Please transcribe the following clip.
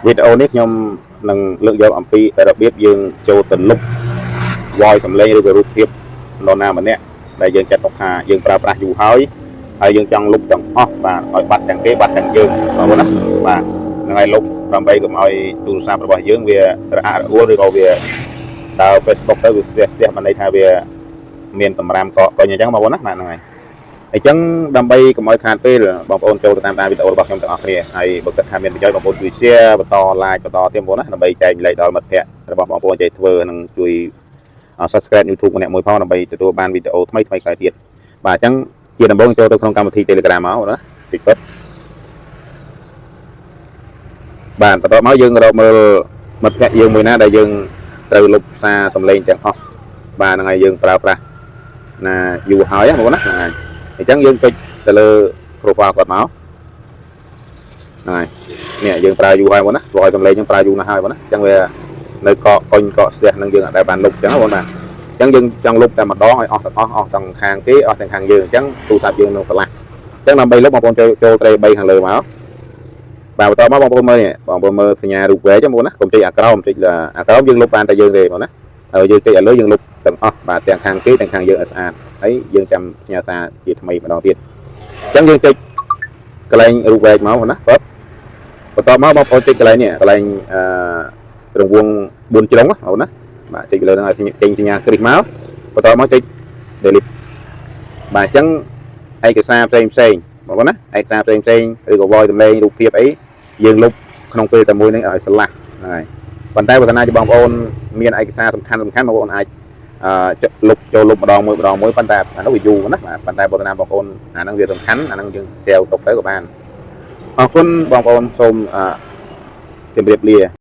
វីដេអូនេះខ្ញុំនឹងលើកយកអំពីរបៀបយើងចូលទៅលុប voice សំឡេងឬក៏រូបភាពនរណាម្នាក់ដែលយើងចាត់ទុកថាយើងប្រើប្រាស់យូរហើយយើងចង់លុបទាំងអស់បាទឲ្យបាត់ទាំងគេបាត់ទាំងយើងបងប្អូនណាបាទនឹងឲ្យលុបដើម្បីកុំឲ្យទូរស័ព្ទរបស់យើងវារអាក់រអួលឬក៏វាដើរ Facebook ទៅវាស្ទះបានន័យថាវាមានសម្រាមកកអញ្ចឹងបងប្អូនណាបាទហ្នឹងហើយអញ្ចឹងដើម្បីកុំឲ្យខាតពេលបងប្អូនចូលទៅតាមវីដេអូរបស់ខ្ញុំទាំងអស់គ្នាហើយបើគិតថាមានប្រយោជន៍បងប្អូនជួយ share បន្ត like បន្តទៀតបងប្អូនណាដើម្បីចែកម្លែកដល់មិត្តភ័ក្តិរបស់បងប្អូនចេះធ្វើនិងជួយ subscribe YouTube ម្នាក់មួយផងដើម្បីទទួលបានវីដេអូថ្មីៗក្រោយទៀតបាទអញ្ចឹងជាដំបូងចូលទៅក្នុងកម្មវិធី Telegram មកណាតិចពិតបាទបន្តមកយើងរកមើលមិត្តភ័ក្តិយើងមួយណាដែលយើងត្រូវលុបសារសំឡេងទាំងអស់បាទហ្នឹងហើយយើងប្រើប្រាស់ណាយូរហើយបងប្អូនណាហ្នឹងហើយអញ្ចឹងយើងចុចទៅលើ profile គាត់មកហ្នឹងហើយនេះយើងប្រើយូរហើយបងប្អូនណាព្រោះឲ្យសំឡេងយើងប្រើយូរណាស់ហើយបងប្អូនណាអញ្ចឹងវានៅកកុញកកស្ទះនឹងយើងអត់ដែលបានលុបអញ្ចឹងបងប្អូនបាទអញ្ចឹងយើងចង់លុបតែម្ដងឲ្យអស់ទាំងអស់ទាំងខាងគេអស់ទាំងខាងយើងអញ្ចឹងទូរស័ព្ទយើងនឹងឆ្លាស់អញ្ចឹងដើម្បីលុបបងប្អូនចូលត្រេ3ខាងលើមកបាទបន្តមកបងប្អូនមើលនេះបងប្អូនមើលសញ្ញារូបវែកហ្នឹងបងប្អូនណាកុំចុចអាក្រោមចុចអាក្រោមយើងលុបបានតែយើងទេបងប្អូនណាហើយយើងចុចឲ្យលើយើងលុបទាំងអស់បាទទាំងខាងគេទាំងខាងយើងឲ្យស្អាតហើយយើងចាំផ្ញើសារជាថ្មីម្ដងទៀតអញ្ចឹងយើងចុចកន្លែងរូបវែកមកបងប្អូនណាបន្តមកបងប្អូនចុចកន្លែងនេះកន្លែងរង្វង់4ជ្រុងបងប្អូនណាបាទចុចលើហ្នឹងឲ្យចេញសញ្ញាគ្រីសមកបន្តមកចុច delete បាទអញ្ចឹងឯកសារផ្សេងបងប្អូនណាឯកសារផ្សេងឬក៏ voice សំឡេងរូបភាពអីយើងលុបក្នុងពេលតែមួយហ្នឹងឲ្យឆ្លាស់ហ្នឹងហើយប៉ុន្តែបើកាលណាជាបងប្អូនមានឯកសារសំខាន់បងប្អូនអាចលុបចូលលុបម្ដងមួយប៉ុន្តែអានោះវាយូរណាបាទប៉ុន្តែបើកាលណាបងប្អូនអាហ្នឹងវាសំខាន់អាហ្នឹងយើង save ទុកទៅក៏បានអរគុណបងប្អូនសូមជម្រាបលា